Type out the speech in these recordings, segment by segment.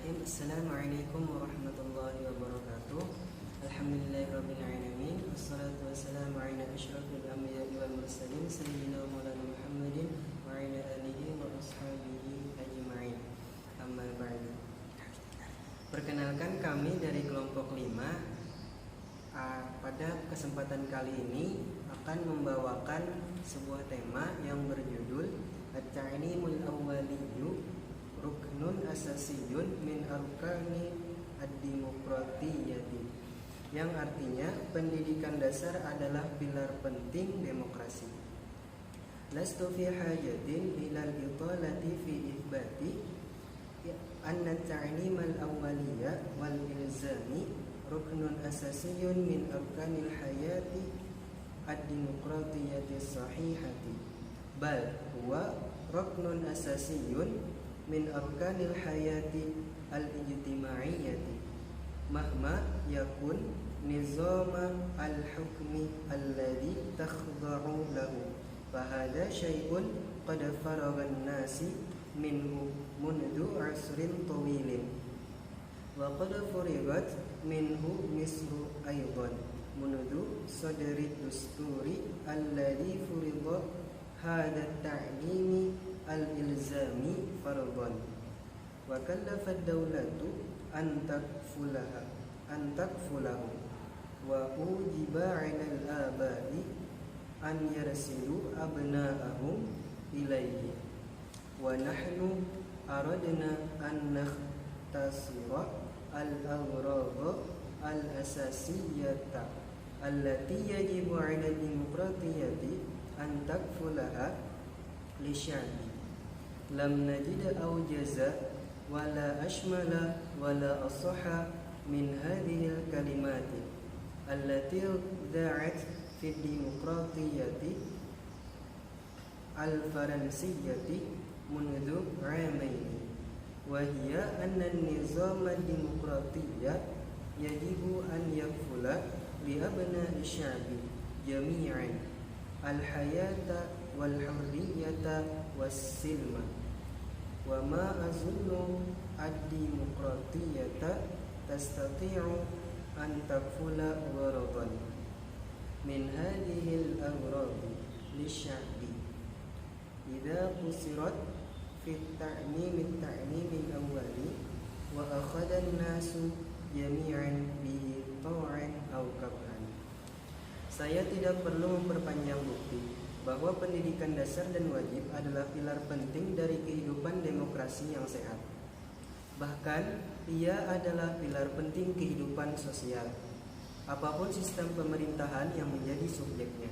Bismillahirrahmanirrahim. Assalamualaikum warahmatullahi wabarakatuh. Alhamdulillahirabbil alamin. Wassalatu wassalamu ala asyrafil anbiya'i wal mursalin sayyidina Maulana Muhammadin wa ala alihi wa ashabihi ajma'in. Amma ba'du. Perkenalkan, kami dari kelompok 5 pada kesempatan kali ini akan membawakan sebuah tema yang berjudul At-Ta'limul Awwaliyyu Ruknun Asasiyun min Arkani Ad-Demokratiyyati, yang artinya pendidikan dasar adalah pilar penting demokrasi. Lastu fi hajatin ilal italati fi ithbati anna at-ta'limal awwaliyya wal ilzami ruknun asasiyun min arkanil hayati ad-demokratiyyati sahihati, bal huwa ruknun asasiyun min arkanil hayati al-ijtima'iyyati mahma yakun nizama al-hukmi alladhi takhda'u lahu, fahada syai'un qad faraghan nasi minhu mundu asrin tawilin wa qad furigat minhu misru aydan mundu sadri dusturi alladhi furida hada ta'limi al-ilzami fardhan wa kallafat dawlatu an takfulahu wa ujiba 'ala al-aba'i an yarsilu abna'ahum ilayhi wa nahnu aradna an nakhtasira al-aghrad al-asasiyyata allati yajibu 'ala al-demokratiyyati an takfulaha li sya'bi lam najid awjaza wala ashmala wala asahha min hadhihi al-kalimati allati da'at fi demokratiyyati al-faransiyyati mundu 'amaini wa hiya anna an-nizam ad-demokratiyya yajibu an yakfula li abna'i sya'bi jami'an al-hayata wal-hurriyata was-silma wa ma azunnu ad-demokratiyyata tastati'u an takfula gharadan min hadhihi al-aghrad lisya'bi idza qusirat fi at-ta'mim al-awwali wa akhadha an-nasu jami'an bihi taw'an aw kabhan. Saya tidak perlu memperpanjang bukti bahwa pendidikan dasar dan wajib adalah pilar penting dari kehidupan demokrasi yang sehat. Bahkan, ia adalah pilar penting kehidupan sosial, apapun sistem pemerintahan yang menjadi subjeknya.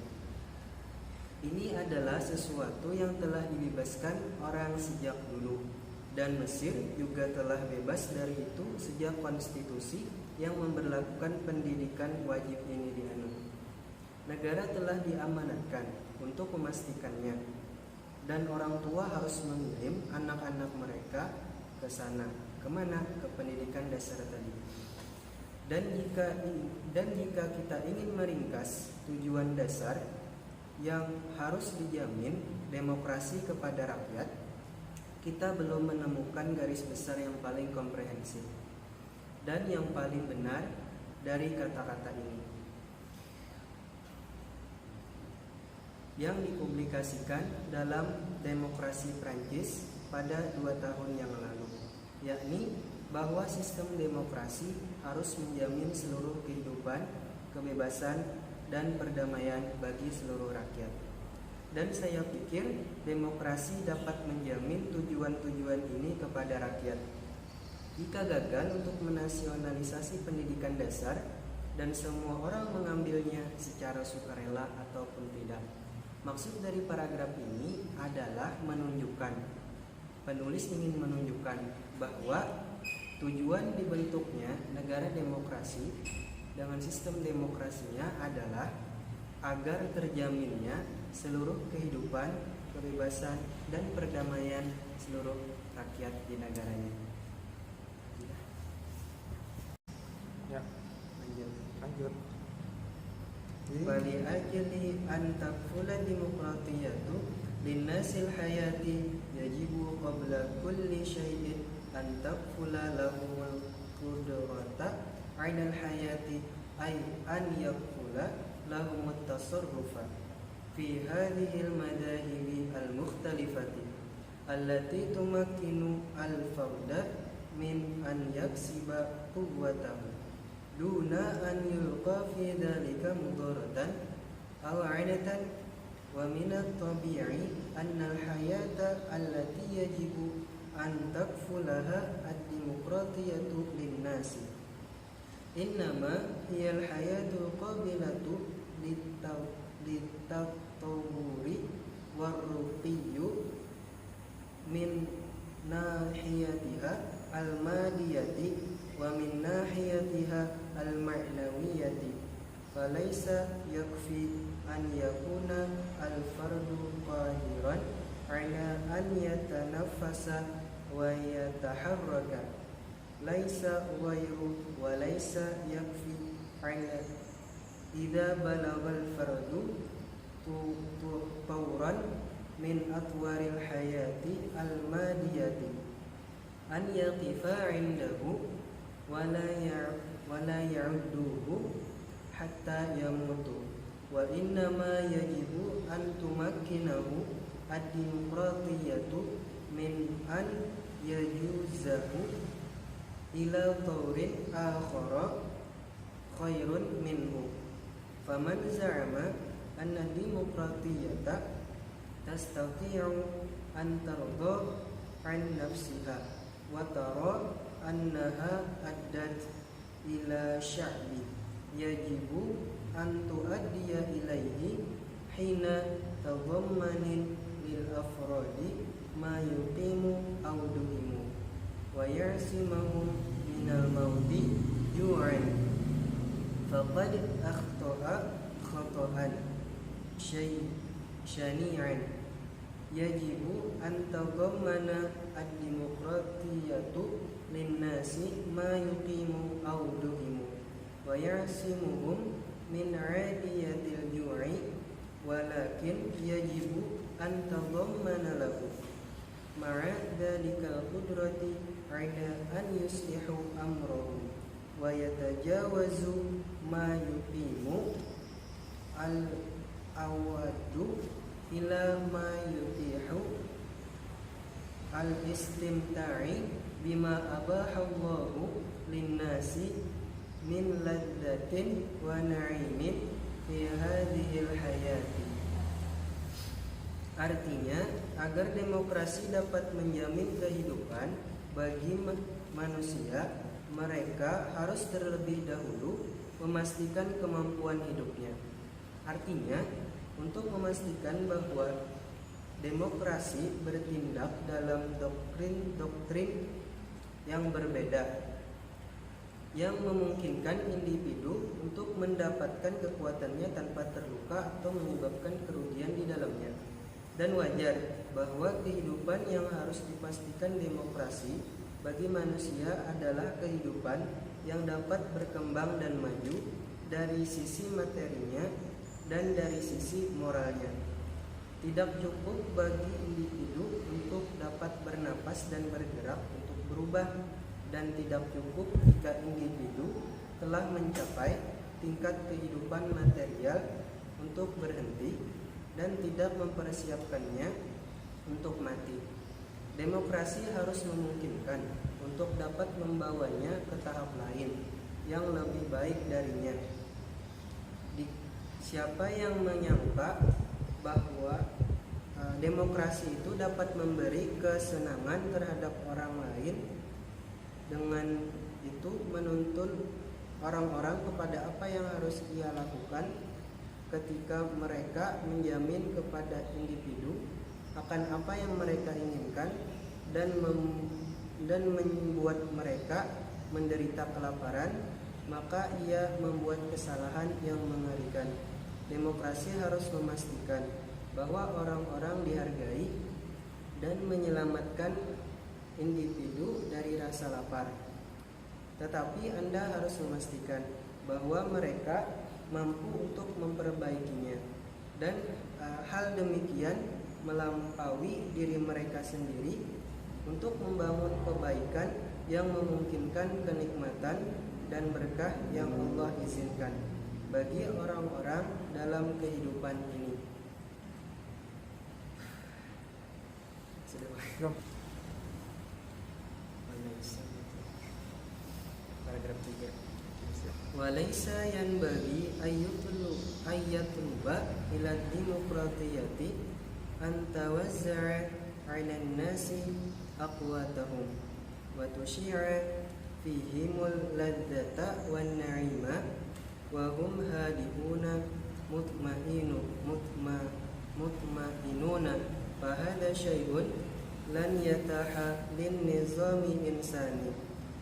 Ini adalah sesuatu yang telah dibebaskan orang sejak dulu, dan Mesir juga telah bebas dari itu sejak konstitusi yang memberlakukan pendidikan wajib ini dianut. Negara telah diamanatkan untuk memastikannya, dan orang tua harus mengirim anak-anak mereka ke sana. Kemana? Ke pendidikan dasar tadi. Dan jika kita ingin meringkas tujuan dasar yang harus dijamin demokrasi kepada rakyat, kita belum menemukan garis besar yang paling komprehensif dan yang paling benar dari kata-kata ini, yang dipublikasikan dalam Demokrasi Prancis pada 2 tahun yang lalu, yakni bahwa sistem demokrasi harus menjamin seluruh kehidupan, kebebasan, dan perdamaian bagi seluruh rakyat. Dan saya pikir demokrasi dapat menjamin tujuan-tujuan ini kepada rakyat. Jika gagal untuk menasionalisasi pendidikan dasar dan semua orang mengambilnya secara sukarela ataupun tidak. Maksud dari paragraf ini adalah menunjukkan, penulis ingin menunjukkan bahwa tujuan dibentuknya negara demokrasi dengan sistem demokrasinya adalah agar terjaminnya seluruh kehidupan, kebebasan, dan perdamaian seluruh rakyat di negaranya. Ya, lanjut. Wali ajli an takfula demokratiyatu linnasil hayati yajibu qabla kulli syai'in an takfula lahumul qudrata 'alal hayati ay an yakfula lahumut tasarrufa fi hadhil madahibi al-mukhtalifati allati tumakkinu al-farda min an yaksiba quwwatahu duna an yulqa fi dhalika mudaratan aw 'ainatan wa min at-tabi'i anna al-hayata allati yajibu an takfulaha ad-demokratiyatu lin-nasi innama hiya al-hayatu qabilatu litatawuri warruqiyyu min nahiyatiha al-madiyati wa min nahiyatiha al-ma'nawiyati falaysa yakfi an yakuna al-fardu qahiran ala an yatanaffasa wa yataharraka laisa ghairu wa laisa yakfi ala idza balagal fardu tawran min atwaril hayati al-madiyati an yaqifa indahu wa la ya'udduhu hatta yamutu wa innama yajibu an tumakkinahu ad-demokratiyatu min an yajuzahu ila tawrin akhara khairun minhu faman za'ama anna demokratiyata tastati'u an tarda an nafsiha wa tara annaha addat ila sya'bi yajibu an tuaddiya ilaihi hina tadammanin lil afradi ma yuqimu aw duhimu wa yarsimahum minal mauti ju'an faqad akhta'a khata'an syani'an yajibu an tadammana ad-demokratiyatu linnasi ma yuqimu aw duhimu wa yarsimuhum min 'adiyatil ju'i walakin yajibu an tadammana lahu ma'a dhalikal qudrati 'ala an yuslihu amrahum wa yatajawazu ma yuqimu al-awadu ila ma yutihu al-istimta'i bima abahallahu linnasi min laddatin wa na'imin fi hadhil hayati. Artinya, agar demokrasi dapat menjamin kehidupan bagi manusia, mereka harus terlebih dahulu memastikan kemampuan hidupnya. Artinya, untuk memastikan bahwa demokrasi bertindak dalam doktrin yang berbeda yang memungkinkan individu untuk mendapatkan kekuatannya tanpa terluka atau menyebabkan kerugian di dalamnya. Dan wajar bahwa kehidupan yang harus dipastikan demokrasi bagi manusia adalah kehidupan yang dapat berkembang dan maju dari sisi materinya dan dari sisi moralnya. Tidak cukup bagi individu untuk dapat bernapas dan bergerak untuk berubah, dan tidak cukup jika individu telah mencapai tingkat kehidupan material untuk berhenti dan tidak mempersiapkannya untuk mati. Demokrasi harus memungkinkan untuk dapat membawanya ke tahap lain yang lebih baik darinya. Siapa yang menyangka bahwa demokrasi itu dapat memberi kesenangan terhadap orang lain, dengan itu menuntun orang-orang kepada apa yang harus ia lakukan ketika mereka menjamin kepada individu akan apa yang mereka inginkan dan membuat mereka menderita kelaparan, maka ia membuat kesalahan yang mengerikan. Demokrasi harus memastikan bahwa orang-orang dihargai dan menyelamatkan individu dari rasa lapar. Tetapi Anda harus memastikan bahwa mereka mampu untuk memperbaikinya, dan hal demikian melampaui diri mereka sendiri untuk membangun kebaikan yang memungkinkan kenikmatan dan berkah yang Allah izinkan bagi orang-orang dalam kehidupan ini. Paragraf 3. Walaysa yanbaghi ayyatluba ila demokratiyati an tawazza'a 'ala an-nasi aqwatahum wa tushi'a fihimul ladzata wan na'ima wa hum hadihuna mutmainuna fa hadha syai'un lan yataha lin nizami insani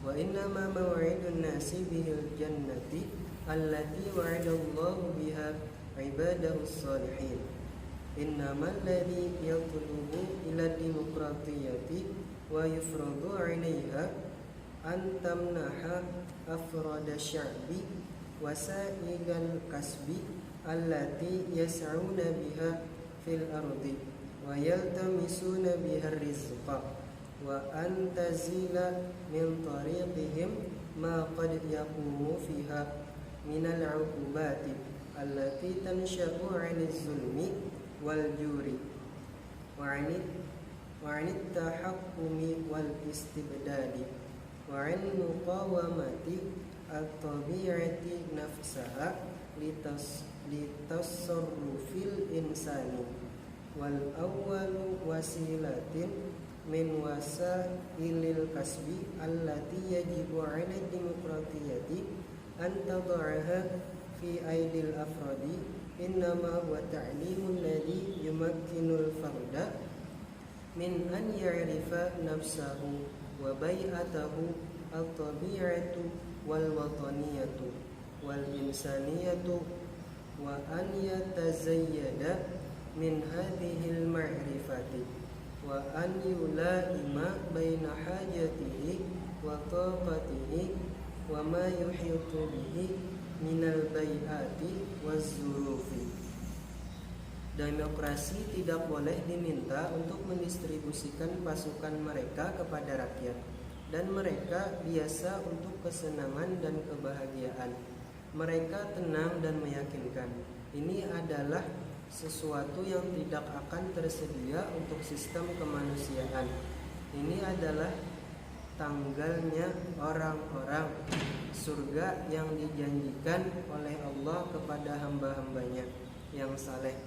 wa innama maw'idun nasi bihil jannati allati wa'adallahu biha ibadahu salihin innamal ladzi yatlubu ila demokratiyati wa yufradu 'alaiha an tamnaha afrada sya'bi wasa'igal kasbi allati yas'una biha fil ardi wa yaltamisuna biha rizqa wa an tazila min tariqihim ma qad yaqumu fiha minal 'uqubati allati tansha'u 'anil zulmi wal juri wa 'anit tahakkumi wal istibdadi wa 'an muqawamati at-tabi'ati nafsaha litasarrufil insani wal awwalu wasilatin min wasailil kasbi allati yajibu 'ala demokratiyati an tad'aha fi aidil afradi innama huwa ta'limul ladzi yumakkinul farda min an ya'rifa nafsahu wa bai'atahu at-tabi'atu wal wataniyatu wal insaniyatu wa an yatazayyada min hadhil ma'rifati wa an yulaima baina hajatihi wa taqatihi wa ma yuhitu bihi minal bai'ati waz-zurufi. Demokrasi tidak boleh diminta untuk mendistribusikan pasukan mereka kepada rakyat, dan mereka biasa untuk kesenangan dan kebahagiaan. Mereka tenang dan meyakinkan. Ini adalah sesuatu yang tidak akan tersedia untuk sistem kemanusiaan. Ini adalah tanggalnya orang-orang surga yang dijanjikan oleh Allah kepada hamba-hambanya yang saleh.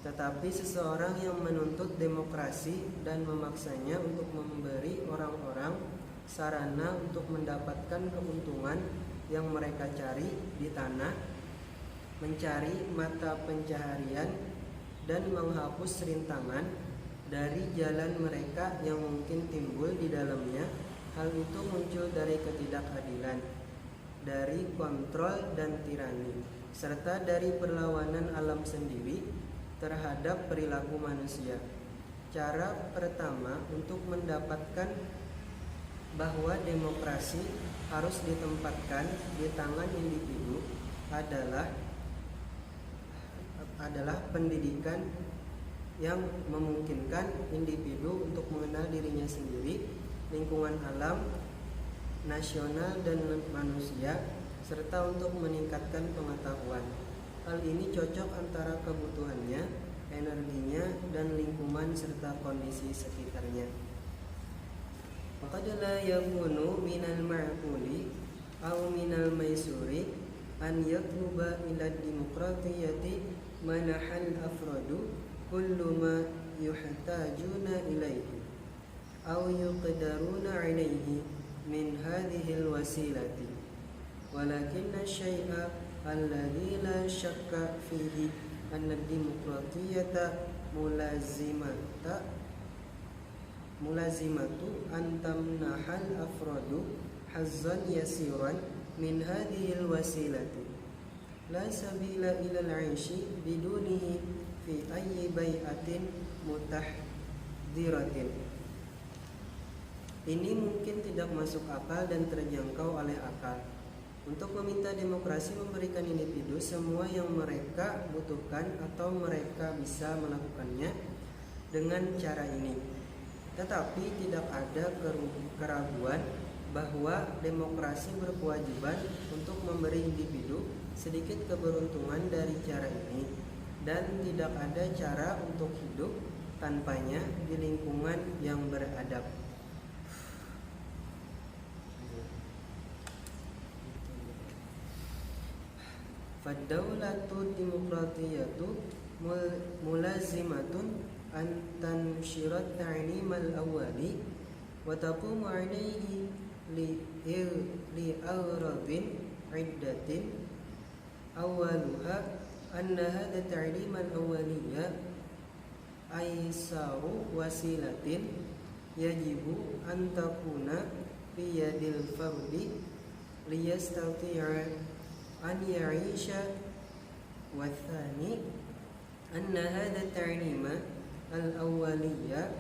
Tetapi seseorang yang menuntut demokrasi dan memaksanya untuk memberi orang-orang sarana untuk mendapatkan keuntungan yang mereka cari di tanah, mencari mata pencaharian dan menghapus rintangan dari jalan mereka yang mungkin timbul di dalamnya. Hal itu muncul dari ketidakadilan, dari kontrol dan tirani, serta dari perlawanan alam sendiri terhadap perilaku manusia. Cara pertama untuk mendapatkan bahwa demokrasi harus ditempatkan di tangan individu adalah pendidikan yang memungkinkan individu untuk mengenal dirinya sendiri, lingkungan alam, nasional dan manusia, serta untuk meningkatkan pengetahuan. Hal ini cocok antara kebutuhannya, energinya, dan lingkungan serta kondisi sekitarnya. Faqad la yakunu minal ma'quli aw minal maisuri an yatluba ila demokratiyati manahal afradu kullu ma yuhtajuna ilaihi aw yuqdaruna alaihi min hadhil wasilati walakinna syai'a alladhi la syakka fihi anna demokratiyata mulazimatu an tamnahal afradu hazzan yasiran min hadhil wasilati la sabila ila al-aishi bidunihi fi ayyi bai'atin mutahdiratin. Ini mungkin tidak masuk akal dan terjangkau oleh akal. Untuk meminta demokrasi memberikan individu semua yang mereka butuhkan atau mereka bisa melakukannya dengan cara ini. Tetapi tidak ada keraguan bahwa demokrasi berkewajiban untuk memberi individu sedikit keberuntungan dari cara ini, dan tidak ada cara untuk hidup tanpanya di lingkungan yang beradab. Fad-daulatu demokratiyatu mulazimatun an tanshirat ta'limal awwali wa taqumu alayhi li agradin iddatin awwaluha anna hadha ta'lim al-awwaliyya aisaru wasilatin yajibu an takuna fi yadil fardi liyastati'a an ya'isha wa thani anna hadha ta'lim al-awwaliyya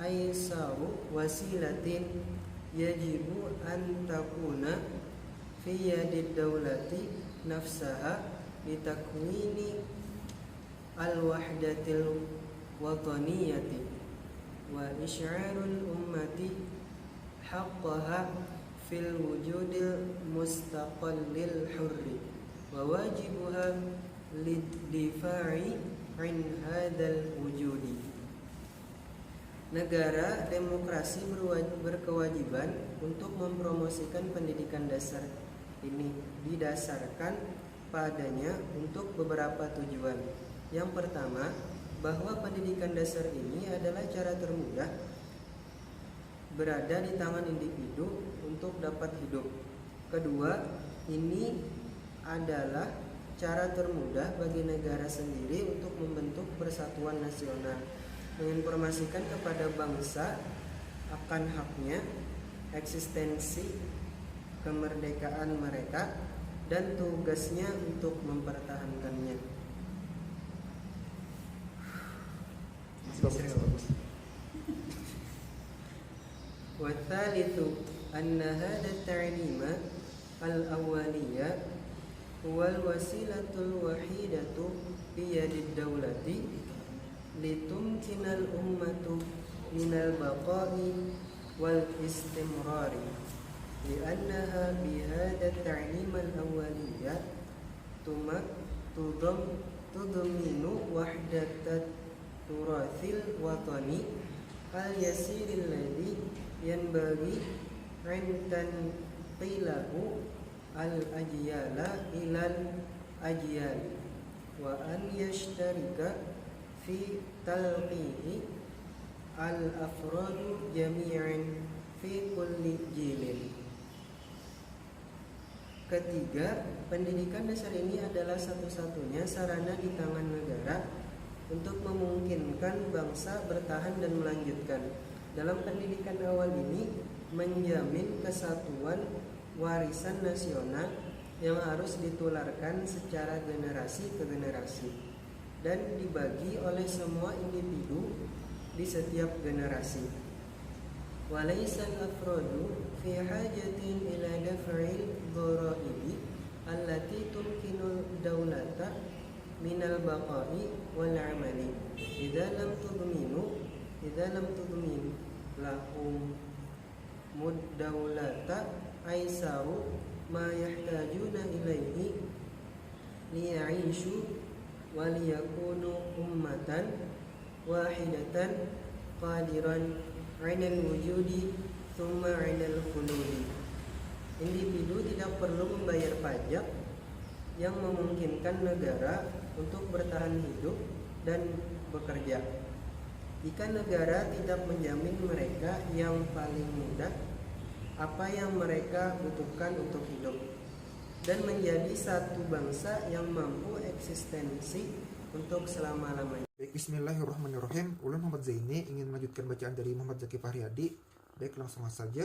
aisaru wasilatin yajibu an takuna fi yadid dawlati nafsaha litakwini al-wahdatil wataniyati wa isy'arul ummati haqqaha fil wujudil mustaqallil hurri wa wajibuha lid-difa'i an hadzal wujudi. Negara demokrasi berkewajiban untuk mempromosikan pendidikan dasar ini didasarkan padanya untuk beberapa tujuan. Yang pertama, bahwa pendidikan dasar ini adalah cara termudah berada di tangan individu untuk dapat hidup. Kedua, ini adalah cara termudah bagi negara sendiri untuk membentuk persatuan nasional, menginformasikan kepada bangsa akan haknya, eksistensi, kemerdekaan mereka, dan tugasnya untuk mempertahankannya. Wa tsalitsu anna hadha at-ta'lima al-awwaliyya huwa al-wasilatul wahidatu bi yadid dawlati litumkinal ummatu minal baqa'i wal istimrari li'annaha bihadha at-ta'lim al-awwaliyya tudminu wahdatat turathil watani al-yasiril ladhi yanbaghi an tanqilahu al-ajyala ilal ajyal wa an yashtarika fi talqihi al-afradu jami'an fi kulli jilin. Ketiga, pendidikan dasar ini adalah satu-satunya sarana di tangan negara untuk memungkinkan bangsa bertahan dan melanjutkan. Dalam pendidikan awal ini menjamin kesatuan warisan nasional yang harus ditularkan secara generasi ke generasi dan dibagi oleh semua individu di setiap generasi. Walaysa al-afradu fi hajatin ila daf'il dhara'ibi allati tumkinu dawlata minal baqa'i wal 'amali idza lam tudmin lahum mud-dawlata aisaru ma yahtajuna ilaihi liya'ishu wa liyakunu ummatan wahidatan qadiran 'alal wujudi thumma 'alal khuludi. Individu tidak perlu membayar pajak yang memungkinkan negara untuk bertahan hidup dan bekerja. Jika negara tidak menjamin mereka yang paling mudah apa yang mereka butuhkan untuk hidup dan menjadi satu bangsa yang mampu eksistensi untuk selama-lamanya. Baik, bismillahirrahmanirrahim. Ulun Muhammad Zaini ingin melanjutkan bacaan dari Muhammad Zaki Fahriyadi. Baik, langsung saja.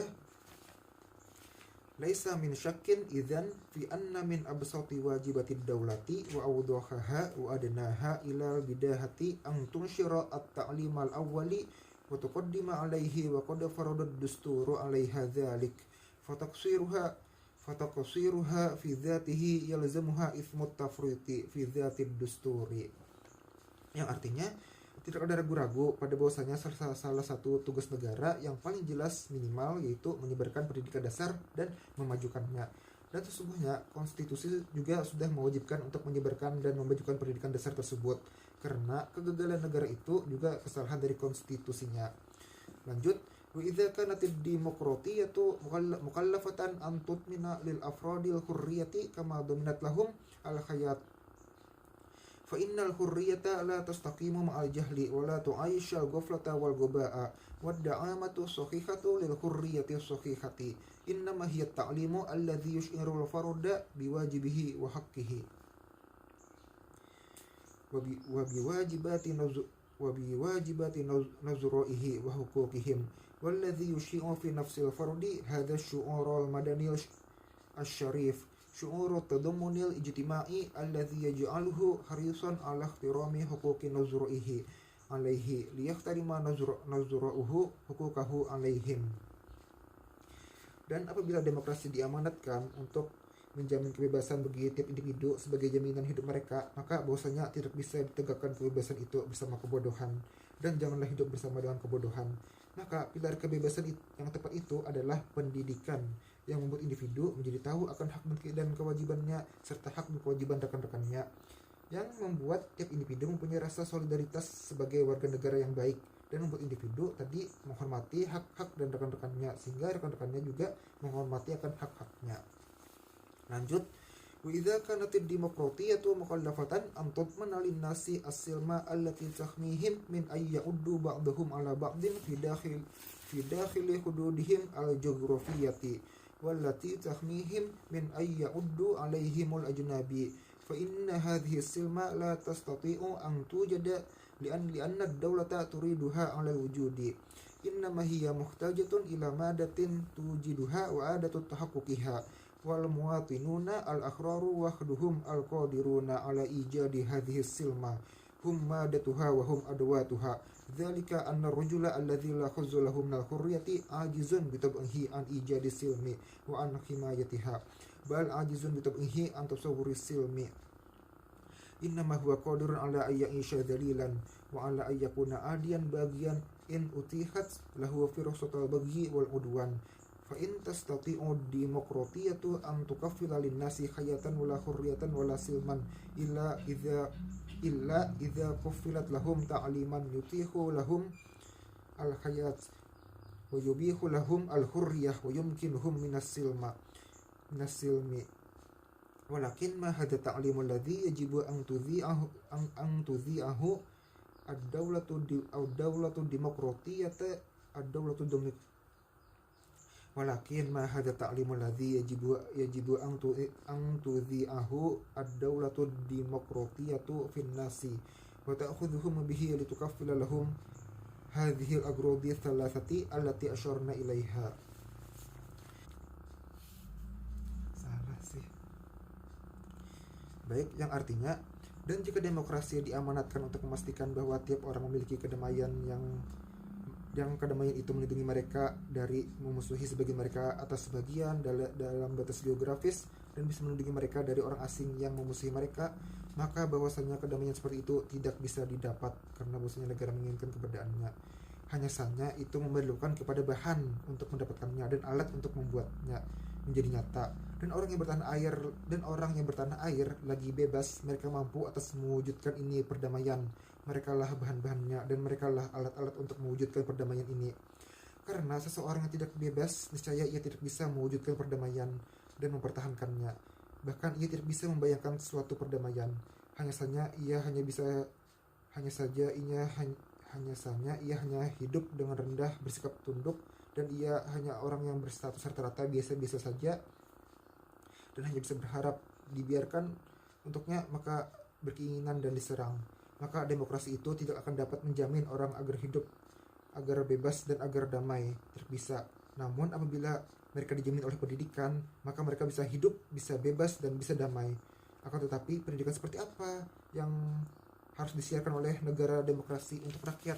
Laisa min syakkin idzan fi anna min absati wajibatid dawlati wa awdahaha wa adnaha ila bidahati an tunshira at-ta'lim al-awwali wa tuqaddima alayhi wa qad farada ad-dusturu alayha dhalik fataqsiruha fi dhatihi yalzamuha ithmu at-tafriti fi dhati ad-dusturi. Yang artinya, Tidak ada ragu-ragu pada bahwasanya salah satu tugas negara yang paling jelas minimal yaitu menyebarkan pendidikan dasar dan memajukannya. Dan sesungguhnya konstitusi juga sudah mewajibkan untuk menyebarkan dan memajukan pendidikan dasar tersebut, karena kegagalan negara itu juga kesalahan dari konstitusinya. Lanjut, wa idza kanat ad-demokratiyatu mukallafatan an tutmina lil afradil hurriyati kama dominat lahum al hayat fa innal hurriyata la tastaqimu ma'al jahli wa la tu'aishal ghaflata wal ghaba'a wad da'amatu sahihatu lil hurriyati sahihati innama hiya at-ta'limu alladhi yush'iru al-farda biwajibihi wa haqqihi wa biwajibati nazru'ihi wa huquqihim walladhi yushi'u fi nafsil fardi hadha ash-shu'ur al-madani asy-syarif syu'ur tadammunil ijtima'i alladhi yaj'aluhu harisan ala ihtirami huquqi nazru'ihi alaihi liyahtarima nazru'uhu huquqahu alaihim. Dan apabila demokrasi diamanatkan untuk menjamin kebebasan bagi tiap individu sebagai jaminan hidup mereka, maka bahwasanya tidak bisa ditegakkan kebebasan itu bersama kebodohan, dan janganlah hidup bersama dengan kebodohan. Maka pilar kebebasan yang tepat itu adalah pendidikan yang membuat individu menjadi tahu akan hak dan kewajibannya serta hak dan kewajiban rekan-rekannya, yang membuat tiap individu mempunyai rasa solidaritas sebagai warga negara yang baik, dan membuat individu tadi menghormati hak-hak dan rekan-rekannya sehingga rekan-rekannya juga menghormati akan hak-haknya. Lanjut, wa idza kanat ad-demokratiyatu mukallafatan an tutmana lin-nasi as-silma allati tahmihim min ay ya'uddu ba'dahum ala ba'din fi dakhili hududihim al-jughrafiyati wallati tahmihim min ay ya'uddu alaihimul ajnabi fa inna hadhihi as-silma la tastati'u an tujada li'anna ad-dawlata turiduha 'ala al-wujudi innama hiya muhtajatun ila madatin tujiduha wa adatu tahaqquqiha wal muwatinuna al akhraru wahduhum al qadiruna ala ijadi hadhihi silma hum madatuha wa hum adwatuha dzalika anna ar-rajula alladhi la khuzza lahu min al-hurriyati ajizun bi tab'ihi an ijadi silmi wa an himayatiha bal ajizun bi tab'ihi an tasawwuri silmi innama huwa qadirun ala ayyisha dalilan wa ala ayyakuna adiyan bagian in utihat lahu firsatul baghi wal udwan fa in tastati'u demokratiyatu an tukaffila lin-nasi hayatan wala hurriyatan wala silman illa idza kuffilat lahum ta'liman yutihu lahum al-hayat wa yubihu lahum al-hurriyah wa yumkinuhum minas silmi walakin ma hadha ta'limu alladhi yajibu an tudhi'ahu ad-dawlatu demokratiyata walakin ma hadha ta'limu alladhi yajibu an tudhi'ahu ad-dawlatu demokratiyatu fin nasi wa ta'khudhuhum bihi litukaffila lahum hadhihi al-agradi thalathati allati asharna ilaiha. Salah sih. Baik, yang artinya, dan jika demokrasi diamanatkan untuk memastikan bahwa tiap orang memiliki kedamaian yang kedamaian itu melindungi mereka dari memusuhi sebagian mereka atas sebagian dalam batas geografis dan bisa melindungi mereka dari orang asing yang memusuhi mereka, maka bahwasanya kedamaian seperti itu tidak bisa didapat karena bahwasanya negara menginginkan keberadaannya. Hanya saja itu memerlukan kepada bahan untuk mendapatkannya dan alat untuk membuatnya menjadi nyata. Dan orang yang bertanah air lagi bebas, mereka mampu atas mewujudkan ini perdamaian. Mereka lah bahan-bahannya dan mereka lah alat-alat untuk mewujudkan perdamaian ini. Karena seseorang yang tidak bebas, niscaya ia tidak bisa mewujudkan perdamaian dan mempertahankannya. Bahkan ia tidak bisa membayangkan suatu perdamaian. Hanya saja ia hanya hidup dengan rendah, bersikap tunduk, dan ia hanya orang yang berstatus rata-rata biasa-biasa saja dan hanya bisa berharap dibiarkan untuknya maka berkeinginan dan diserang. Maka demokrasi itu tidak akan dapat menjamin orang agar hidup agar bebas dan agar damai, tidak bisa. Namun apabila mereka dijamin oleh pendidikan, maka mereka bisa hidup, bisa bebas dan bisa damai. Akan tetapi pendidikan seperti apa yang harus disiarkan oleh negara demokrasi untuk rakyat?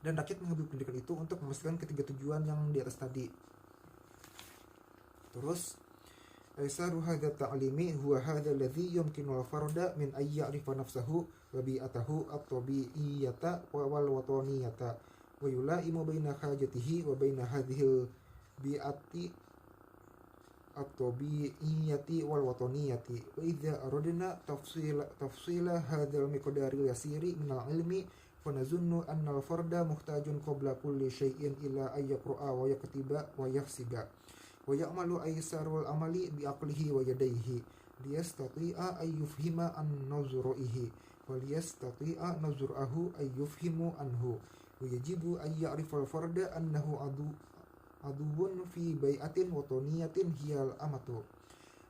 Dan rakyat mengambil pendidikan itu untuk memastikan ketiga tujuan yang di atas tadi. Terus aisaru hadza ta'limi huwa hadza alladhi yumkinu al-farda min ay ya'rifa nafsahu wabi'atahu at-tabi'iyyata wal wataniyata wa yulaimu baina hajatihi wa baina hadhil bi'ati at-tabi'iyyati wal wataniyati wa idza aradna tafsila hadzal miqdaril yasiri minal ilmi fanazunnu anna al-farda muhtajun qabla kulli syai'in ila ay yaqra'a wa yaktiba wa yahsiba wa ya'malu aysarul amali bi aqlihi wa yadayhi liyastati'a ay yufhima an nazru'ihi wa liyastati'a nazru'ahu ay yufhimu anhu wa yajibu ay ya'rifa al-farda annahu aduwwun fi bai'atin wataniyatin hiyal amatu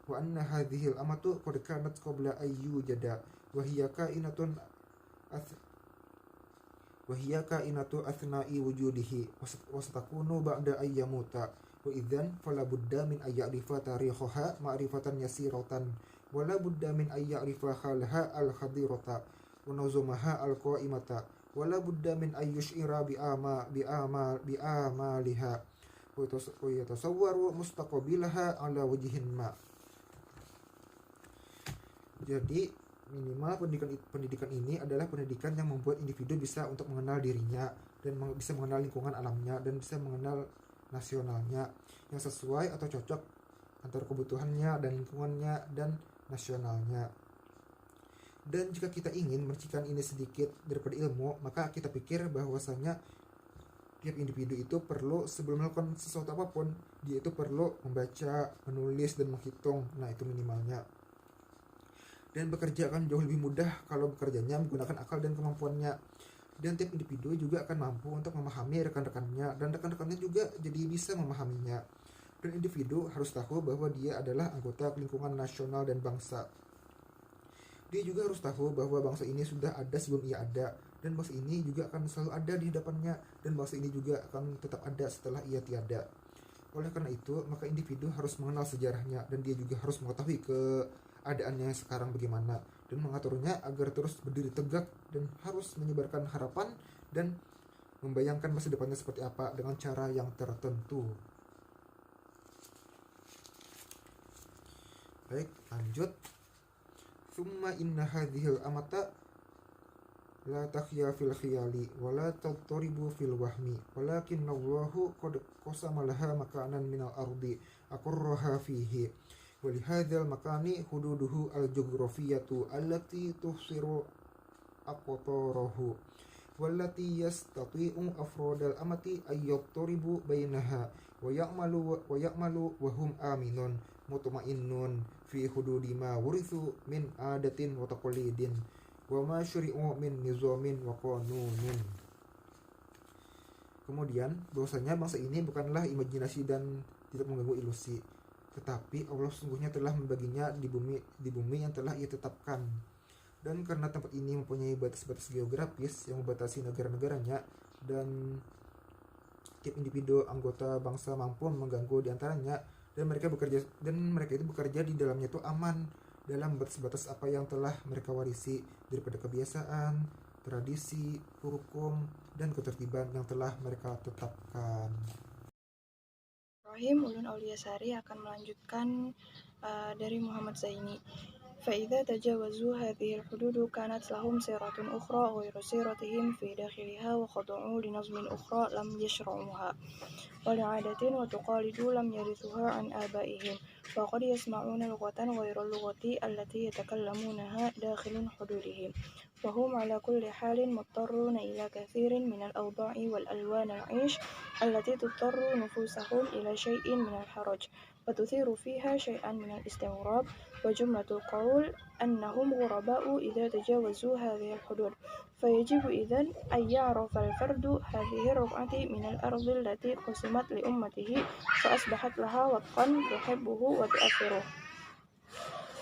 wa anna hadhihi al-amatu qad kanat qabla ay yujada wa hiya kainatun asna'i wujudihi wa satakunu ba'da ay yamuta wa idzan fala budda min ay ya'rifa tarikhaha ma'rifatan yasiratan wala budda min ay ya'rifa halaha al-khadirata wa nazumaha al-qa'imata wala budda min ay yush'ira bi amaliha wa yatasawwaru mustaqbilaha ala wajhin ma. Jadi minimal pendidikan ini adalah pendidikan yang membuat individu bisa untuk mengenal dirinya dan bisa mengenal lingkungan alamnya dan bisa mengenal nasionalnya yang sesuai atau cocok antara kebutuhannya dan lingkungannya dan nasionalnya. Dan jika kita ingin mercikan ini sedikit daripada ilmu, maka kita pikir bahwasanya tiap individu itu perlu sebelum melakukan sesuatu apapun, dia itu perlu membaca, menulis, dan menghitung. Nah, itu minimalnya. Dan bekerja akan jauh lebih mudah kalau bekerjanya menggunakan akal dan kemampuannya. Dan tiap individu juga akan mampu untuk memahami rekan-rekannya, dan rekan-rekannya juga jadi bisa memahaminya. Dan individu harus tahu bahwa dia adalah anggota lingkungan nasional dan bangsa. Dia juga harus tahu bahwa bangsa ini sudah ada sebelum ia ada, dan bangsa ini juga akan selalu ada di hadapannya, dan bangsa ini juga akan tetap ada setelah ia tiada. Oleh karena itu, maka individu harus mengenal sejarahnya, dan dia juga harus mengetahui keadaannya sekarang bagaimana, dan mengaturnya agar terus berdiri tegak, dan harus menyebarkan harapan dan membayangkan masa depannya seperti apa dengan cara yang tertentu. Baik, lanjut. Summa inna hadhil amata la takhya fil khiyali wa la tattaribu fil wahmi walakinna Allahu qad qasama laha makanan minal ardi aqarraha fihi wa li hadzal makani hududuhu al jughrafiyatu allati tuhsiru aqtarahu wallati yastati'u afradal amati ay yattaribu bainaha wa ya'malu wa hum aminun mutmainnun fi hududi ma wurithu min adatin wa taqlidin wa ma syuri'u min nizamin wa qanunin. Kemudian bahwasanya bangsa ini bukanlah imajinasi dan tidak mengganggu ilusi, tetapi Allah sungguhnya telah membaginya di bumi yang telah ia tetapkan. Dan karena tempat ini mempunyai batas-batas geografis yang membatasi negara-negaranya, dan tiap individu anggota bangsa mampu mengganggu di antaranya, dan mereka itu bekerja di dalamnya itu aman dalam batas-batas apa yang telah mereka warisi daripada kebiasaan, tradisi, hukum, dan ketertiban yang telah mereka tetapkan. Rahim Ulun Auliasari akan melanjutkan dari Muhammad Zaini. فإذا تجاوزوا هذه الحدود كانت لهم سيرة أخرى غير سيرتهم في داخلها وخضعوا لنظم أخرى لم يشرعوها ولعادة وتقاليد لم يرثوها عن آبائهم وقد يسمعون لغة غير اللغة التي يتكلمونها داخل حدودهم وهم على كل حال مضطرون إلى كثير من الأوضاع والألوان العيش التي تضطر نفوسهم إلى شيء من الحرج وتثير فيها شيئا من الاستغراب وجملة القول أنهم غرباء إذا تجاوزوا هذه الحدود فيجب إذن أن يعرف الفرد هذه الرقعة من الأرض التي قسمت لأمته فأصبحت لها وطن تحبه وتؤثره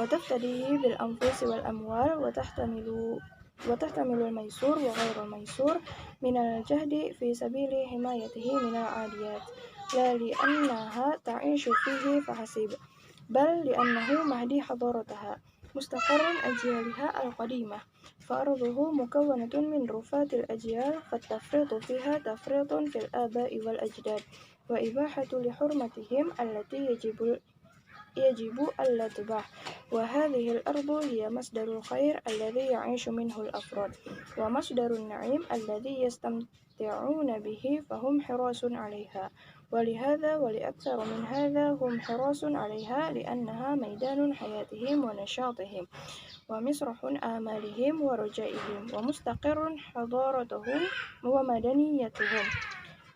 وتفتديه بالأنفس والأموال وتحتمل الميسور وغير الميسور من الجهد في سبيل حمايته من العاديات لا لأنها تعيش فيه فحسب بل لأنه مهدي حضارتها مستقر أجيالها القديمة فأرضه مكونة من رفات الأجيال فالتفريط فيها تفريط في الآباء والأجداد وإباحة لحرمتهم التي يجب ألا تباح وهذه الأرض هي مصدر الخير الذي يعيش منه الأفراد ومصدر النعيم الذي يستمتعون به فهم حراس عليها ولهذا ولأكثر من هذا هم حراس عليها لأنها ميدان حياتهم ونشاطهم ومسرح آمالهم ورجائهم ومستقر حضارتهم ومدنيتهم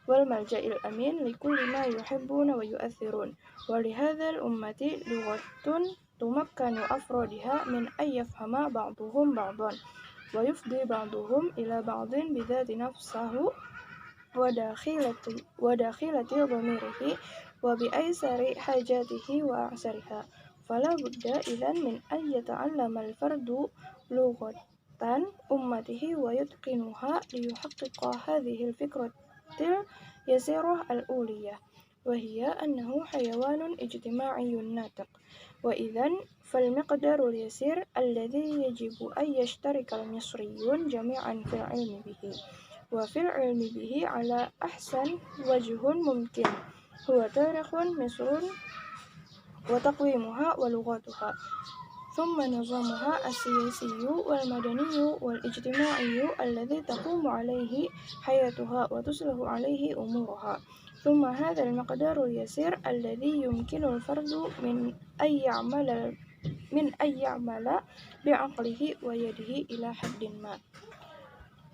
والملجأ الأمين لكل ما يحبون ويؤثرون ولهذا الأمة لغة تمكن أفرادها من أن يفهم بعضهم بعضا ويفضي بعضهم إلى بعض بذات نفسه وداخلة ضميره وبأيسر حاجاته وأعسرها فلا بد إذن من أن يتعلم الفرد لغة أمته ويتقنها ليحقق هذه الفكرة اليسيرة الأولية وهي أنه حيوان اجتماعي ناطق وإذن فالمقدار اليسير الذي يجب أن يشترك المصريون جميعا في العلم به وفي العلم به على أحسن وجه ممكن هو تاريخ مصر وتقويمها ولغتها ثم نظامها السياسي والمدني والاجتماعي الذي تقوم عليه حياتها وتصلح عليه أمورها ثم هذا المقدار اليسير الذي يمكن الفرد من أن يعمل بعقله ويده إلى حد ما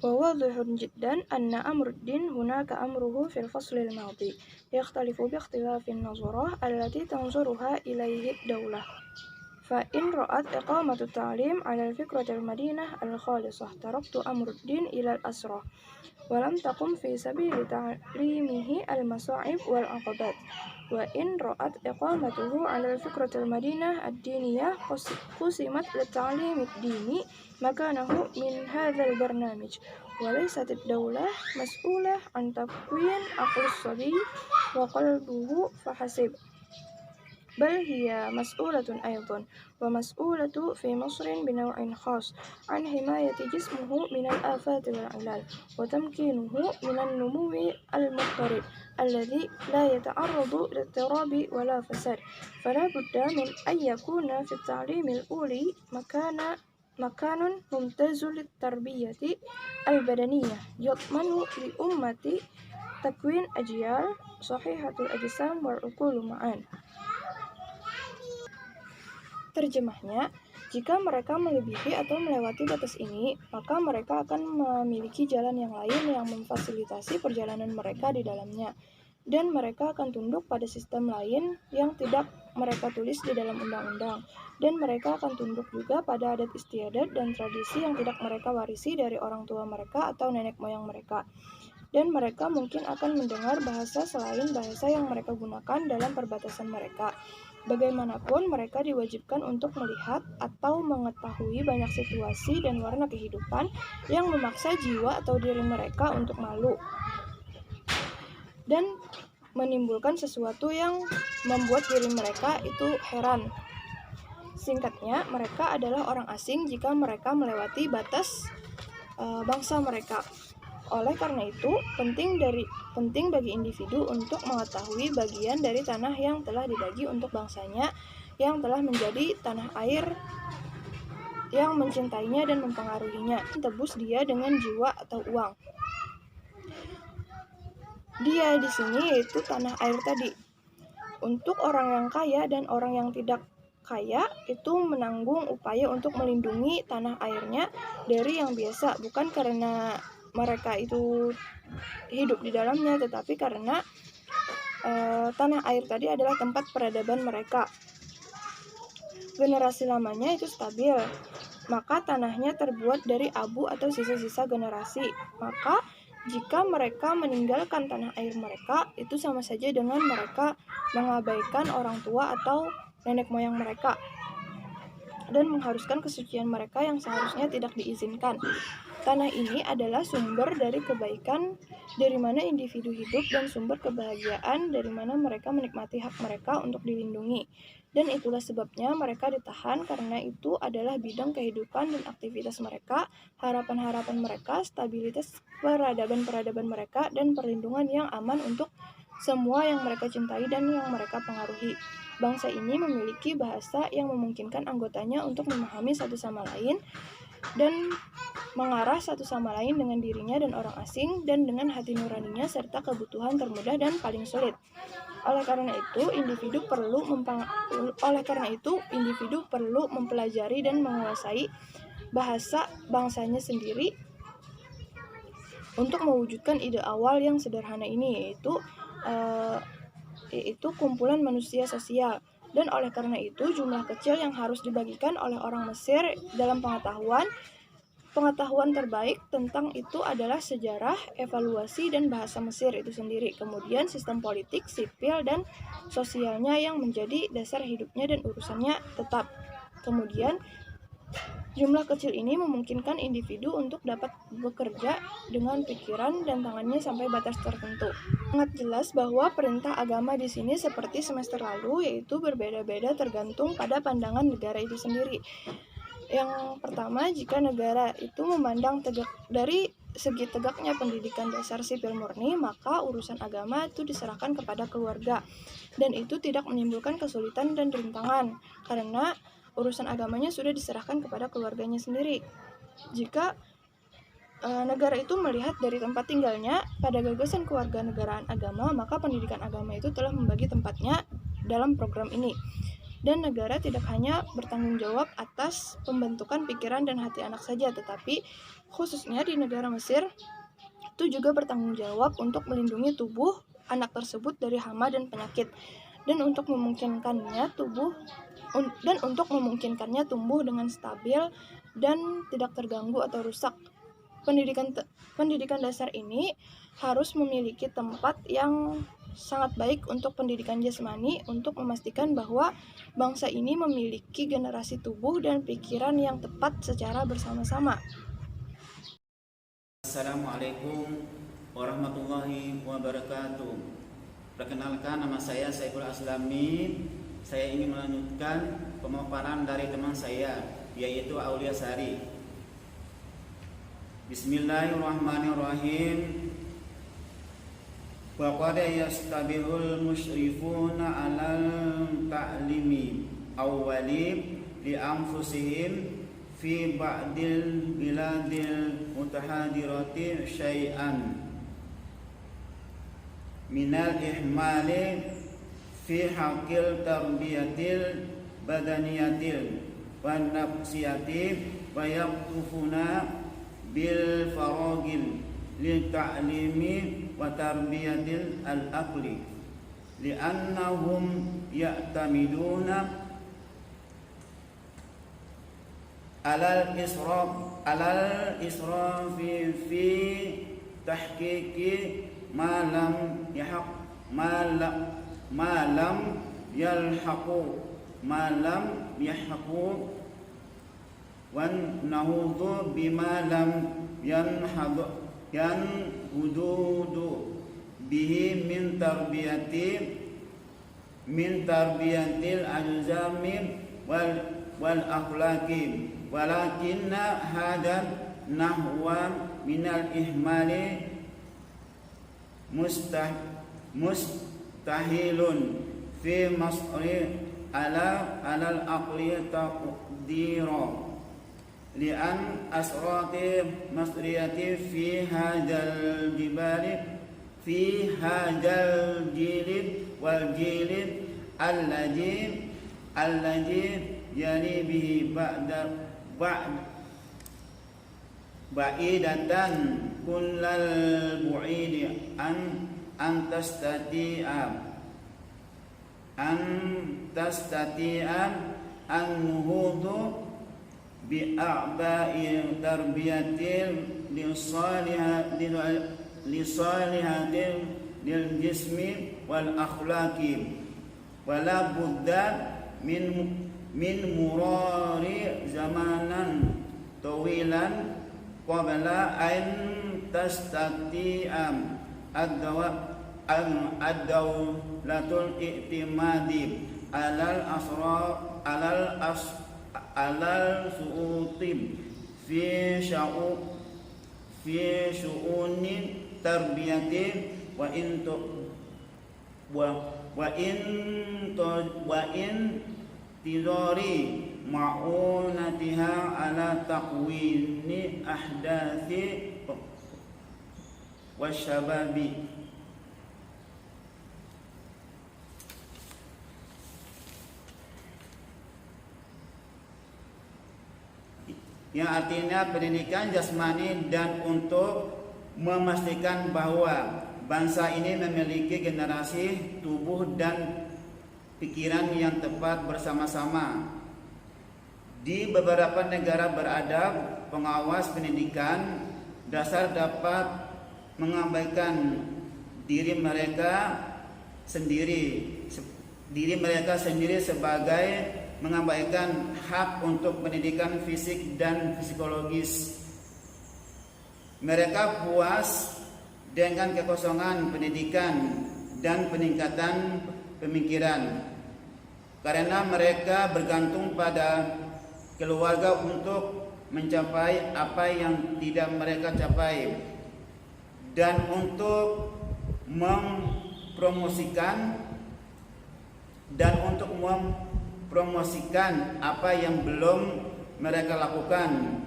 وواضح جدا أن أمر الدين هناك أمره في الفصل الماضي يختلف باختلاف النظرة التي تنظرها إليه الدولة فإن رأت إقامة التعليم على الفكرة المدينة الخالصة تركت أمر الدين إلى الأسرة ولم تقم في سبيل تعليمه المصاعب والعقبات وإن رأت إقامته على الفكرة المدينة الدينية قسمت للتعليم الديني مكانه من هذا البرنامج وليست الدولة مسؤولة عن تكوين عقل الصبي وقلبه فحسب بل هي مسؤولة أيضا ومسؤولة في مصر بنوع خاص عن حماية جسمه من الآفات والعلال وتمكينه من النمو المضطرب الذي لا يتعرض لاضطراب ولا فساد فلا بد من أن يكون في التعليم الأولي مكان ممتاز للتربية البدنية يضمن لأمة تكوين أجيال صحيحة الأجسام والعقول معا. Terjemahnya, jika mereka melebihi atau melewati batas ini, maka mereka akan memiliki jalan yang lain yang memfasilitasi perjalanan mereka di dalamnya, dan mereka akan tunduk pada sistem lain yang tidak mereka tulis di dalam undang-undang, dan mereka akan tunduk juga pada adat istiadat dan tradisi yang tidak mereka warisi dari orang tua mereka atau nenek moyang mereka. Dan mereka mungkin akan mendengar bahasa selain bahasa yang mereka gunakan dalam perbatasan mereka. Bagaimanapun, mereka diwajibkan untuk melihat atau mengetahui banyak situasi dan warna kehidupan yang memaksa jiwa atau diri mereka untuk malu dan menimbulkan sesuatu yang membuat diri mereka itu heran. Singkatnya, mereka adalah orang asing jika mereka melewati batas bangsa mereka. Oleh karena itu, penting bagi individu untuk mengetahui bagian dari tanah yang telah dibagi untuk bangsanya, yang telah menjadi tanah air yang mencintainya dan mempengaruhinya, tebus dia dengan jiwa atau uang. Dia di sini yaitu tanah air tadi. Untuk orang yang kaya dan orang yang tidak kaya itu menanggung upaya untuk melindungi tanah airnya dari yang biasa, bukan karena mereka itu hidup di dalamnya, tetapi karena tanah air tadi adalah tempat peradaban mereka. Generasi lamanya itu stabil, maka tanahnya terbuat dari abu atau sisa-sisa generasi. Maka jika mereka meninggalkan tanah air mereka, itu sama saja dengan mereka mengabaikan orang tua atau nenek moyang mereka dan mengharuskan kesucian mereka yang seharusnya tidak diizinkan. Tanah ini adalah sumber dari kebaikan dari mana individu hidup dan sumber kebahagiaan dari mana mereka menikmati hak mereka untuk dilindungi. Dan itulah sebabnya mereka ditahan, karena itu adalah bidang kehidupan dan aktivitas mereka, harapan-harapan mereka, stabilitas peradaban-peradaban mereka, dan perlindungan yang aman untuk semua yang mereka cintai dan yang mereka pengaruhi. Bangsa ini memiliki bahasa yang memungkinkan anggotanya untuk memahami satu sama lain dan mengarah satu sama lain dengan dirinya dan orang asing dan dengan hati nuraninya serta kebutuhan termudah dan paling sulit. Oleh karena itu, individu perlu mempelajari dan menguasai bahasa bangsanya sendiri untuk mewujudkan ide awal yang sederhana ini, yaitu kumpulan manusia sosial. Dan oleh karena itu, jumlah kecil yang harus dibagikan oleh orang Mesir dalam pengetahuan terbaik tentang itu adalah sejarah, evaluasi, dan bahasa Mesir itu sendiri. Kemudian sistem politik, sipil, dan sosialnya yang menjadi dasar hidupnya dan urusannya tetap. Kemudian jumlah kecil ini memungkinkan individu untuk dapat bekerja dengan pikiran dan tangannya sampai batas tertentu. Sangat jelas bahwa perintah agama di sini seperti semester lalu, yaitu berbeda-beda tergantung pada pandangan negara itu sendiri. Yang pertama, jika negara itu memandang dari segi tegaknya pendidikan dasar sipil murni, maka urusan agama itu diserahkan kepada keluarga, dan itu tidak menimbulkan kesulitan dan rintangan, karena urusan agamanya sudah diserahkan kepada keluarganya sendiri. Jika negara itu melihat dari tempat tinggalnya pada gagasan kewarganegaraan agama, maka pendidikan agama itu telah membagi tempatnya dalam program ini. Dan negara tidak hanya bertanggung jawab atas pembentukan pikiran dan hati anak saja, tetapi khususnya di negara Mesir itu juga bertanggung jawab untuk melindungi tubuh anak tersebut dari hama dan penyakit, dan untuk memungkinkannya tumbuh dengan stabil dan tidak terganggu atau rusak. Pendidikan dasar ini harus memiliki tempat yang sangat baik untuk pendidikan jasmani untuk memastikan bahwa bangsa ini memiliki generasi tubuh dan pikiran yang tepat secara bersama-sama. Assalamualaikum warahmatullahi wabarakatuh. Perkenalkan, nama saya Saiful Aslami. Saya ingin melanjutkan pemaparan dari teman saya, yaitu Aulia Sari. Bismillahirrahmanirrahim. Wa qad yastabihul musyrifuna 'alal ta'limi awwali li anfusihim fi ba'dil biladil mutahadirati syai'an minal ihmali fi haqqil tarbiyatil badaniyatil wan nafsiyatil wa yaqtufuna bil faragil li ta'limi wa tarbiyatil al-aqli li'annahum ya'tamiduna alal israfi fi tahqiqi ma lam yalhaqu wan nahudhu bima lam yanhududu bihi min tarbiyatil ajzami wal akhlaqi walakinna hadha nahwa minal ihmali mustahilun fi masri alal aqli taqdira li'an asrati masriyati fi hadal jibali fi hadal jilid wal jilid alladhi yali bihi ba'idatan kullal bu'idi an tastati'a an nuhudu bi'a'ba'i tarbiyatil lisalihatil lil jismi wal akhlaqi wala budda min murari zamanan tawilan qabla an tastati'a ad-dawlatul i'timadi alal su'utim fi syu'uni tarbiyatin wa wa in tidori ma'unatiha ala taqwini ahdathi wasyababi. Yang artinya pendidikan jasmani dan untuk memastikan bahwa bangsa ini memiliki generasi tubuh dan pikiran yang tepat bersama-sama. Di beberapa negara beradab, pengawas pendidikan dasar dapat mengabaikan diri mereka sendiri sebagai mengabaikan hak untuk pendidikan fisik dan psikologis. Mereka puas dengan kekosongan pendidikan dan peningkatan pemikiran karena mereka bergantung pada keluarga untuk mencapai apa yang tidak mereka capai dan untuk mempromosikan apa yang belum mereka lakukan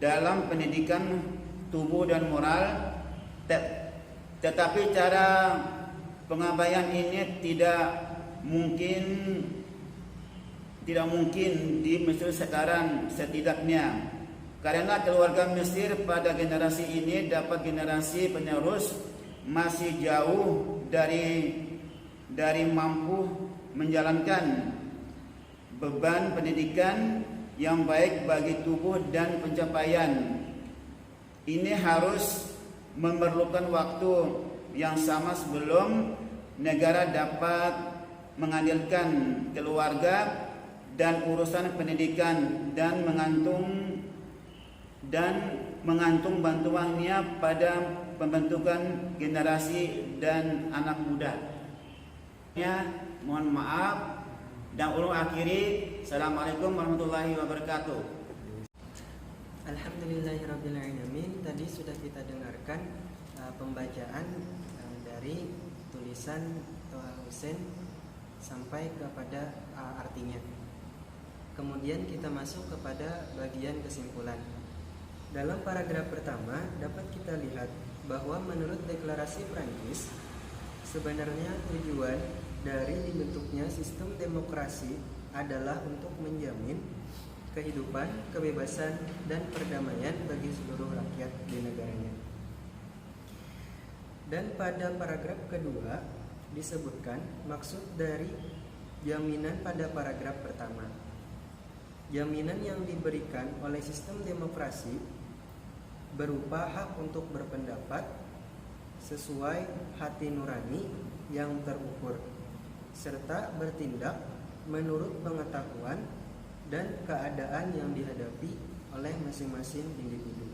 dalam pendidikan tubuh dan moral. Tetapi cara pengabaian ini tidak mungkin di Mesir sekarang setidaknya karena keluarga Mesir pada generasi ini dapat generasi penerus masih jauh dari mampu menjalankan beban pendidikan yang baik bagi tubuh dan pencapaian. Ini harus memerlukan waktu yang sama sebelum negara dapat mengandalkan keluarga dan urusan pendidikan dan mengantung bantuannya pada pembentukan generasi dan anak muda. Mohon maaf dan ulun akhiri. Assalamualaikum warahmatullahi wabarakatuh. Alhamdulillahirrabbilalamin. Tadi sudah kita dengarkan pembacaan dari tulisan Toha Hussein sampai kepada artinya. Kemudian kita masuk kepada bagian kesimpulan. Dalam paragraf pertama dapat kita lihat bahwa menurut deklarasi Prancis, sebenarnya tujuan dari dibentuknya sistem demokrasi adalah untuk menjamin kehidupan, kebebasan, dan perdamaian bagi seluruh rakyat di negaranya. Dan pada paragraf kedua disebutkan maksud dari jaminan pada paragraf pertama. Jaminan yang diberikan oleh sistem demokrasi berupa hak untuk berpendapat sesuai hati nurani yang terukur, serta bertindak menurut pengetahuan dan keadaan yang dihadapi oleh masing-masing individu.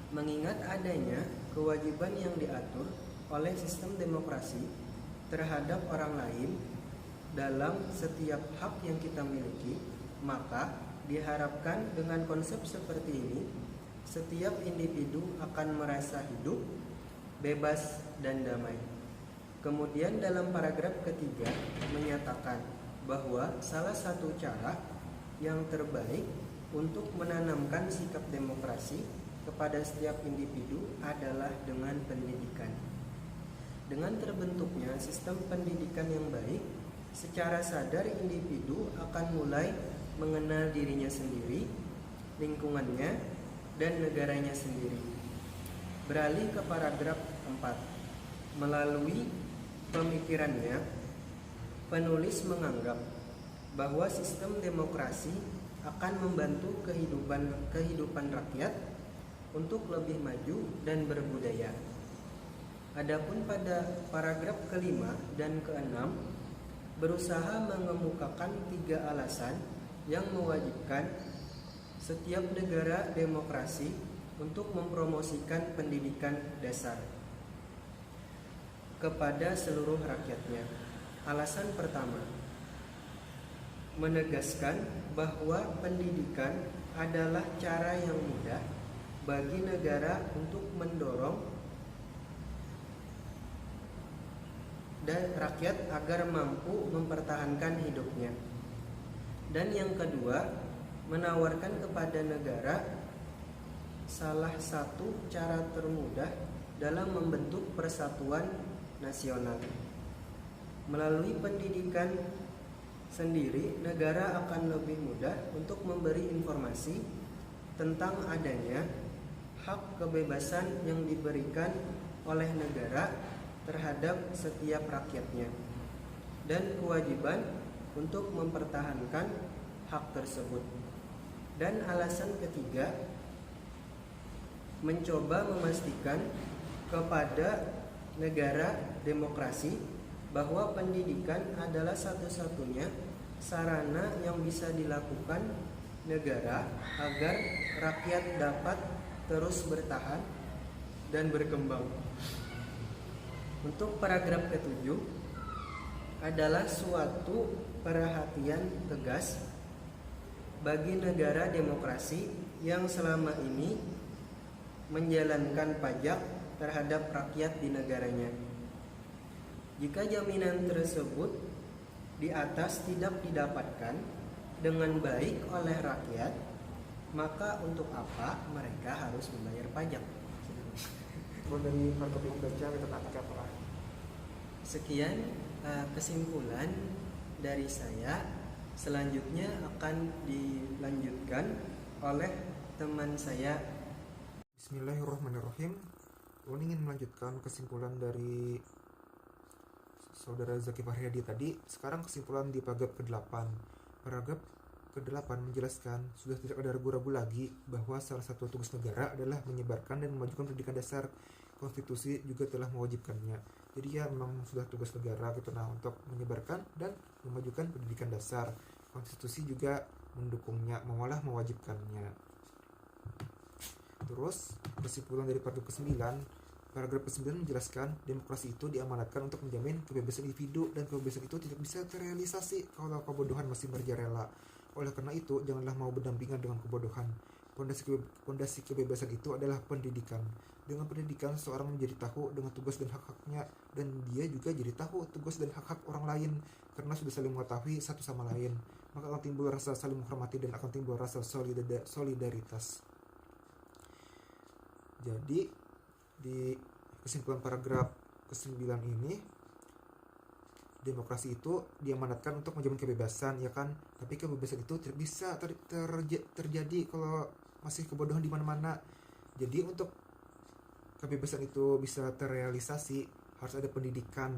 Mengingat adanya kewajiban yang diatur oleh sistem demokrasi terhadap orang lain dalam setiap hak yang kita miliki, maka diharapkan dengan konsep seperti ini, setiap individu akan merasa hidup, bebas, dan damai. Kemudian dalam paragraf ketiga menyatakan bahwa salah satu cara yang terbaik untuk menanamkan sikap demokrasi kepada setiap individu adalah dengan pendidikan. Dengan terbentuknya sistem pendidikan yang baik, secara sadar individu akan mulai mengenal dirinya sendiri, lingkungannya, dan negaranya sendiri. Beralih ke paragraf 4. Melalui pemikirannya, penulis menganggap bahwa sistem demokrasi akan membantu kehidupan rakyat untuk lebih maju dan berbudaya. Adapun pada paragraf kelima dan keenam berusaha mengemukakan 3 alasan yang mewajibkan setiap negara demokrasi untuk mempromosikan pendidikan dasar kepada seluruh rakyatnya. Alasan pertama, menegaskan bahwa pendidikan adalah cara yang mudah bagi negara untuk mendorong dan rakyat agar mampu mempertahankan hidupnya. Dan yang kedua, menawarkan kepada negara salah satu cara termudah dalam membentuk persatuan nasional. Melalui pendidikan sendiri, negara akan lebih mudah untuk memberi informasi tentang adanya hak kebebasan yang diberikan oleh negara terhadap setiap rakyatnya dan kewajiban untuk mempertahankan hak tersebut. Dan alasan ketiga, mencoba memastikan kepada negara demokrasi bahwa pendidikan adalah satu-satunya sarana yang bisa dilakukan negara agar rakyat dapat terus bertahan dan berkembang. Untuk paragraf ke-7 adalah suatu perhatian tegas bagi negara demokrasi yang selama ini menjalankan pajak terhadap rakyat di negaranya. Jika jaminan tersebut di atas tidak didapatkan dengan baik oleh rakyat, maka untuk apa mereka harus membayar pajak? Dari paragraf yang baca kita apa? Sekian kesimpulan dari saya. Selanjutnya akan dilanjutkan oleh teman saya. Bismillahirrahmanirrahim. Ulun ingin melanjutkan kesimpulan dari saudara Zaki Fahriyadi tadi. Sekarang kesimpulan di paragraf ke-8. Paragraf ke-8 menjelaskan sudah tidak ada ragu-ragu lagi bahwa salah satu tugas negara adalah menyebarkan dan memajukan pendidikan dasar. Konstitusi juga telah mewajibkannya. Jadi ya memang sudah tugas negara gitu untuk menyebarkan dan memajukan pendidikan dasar. Konstitusi juga mendukungnya, malah mewajibkannya. Terus kesimpulan dari paragraf ke-9, paragraf ke-9 menjelaskan demokrasi itu diamanatkan untuk menjamin kebebasan individu dan kebebasan itu tidak bisa terrealisasi kalau kebodohan masih merajalela. Oleh karena itu, janganlah mau berdampingan dengan kebodohan. Pondasi kebebasan itu adalah pendidikan. Dengan pendidikan, seorang menjadi tahu dengan tugas dan hak-haknya, dan dia juga jadi tahu tugas dan hak-hak orang lain. Karena sudah saling mengetahui satu sama lain, maka akan timbul rasa saling menghormati dan akan timbul rasa solidaritas. Jadi di kesimpulan paragraf ke-9 ini, demokrasi itu diamanatkan untuk menjamin kebebasan, ya kan? Tapi kebebasan itu tidak bisa terjadi kalau masih kebodohan di mana-mana. Jadi untuk kebebasan itu bisa terrealisasi harus ada pendidikan.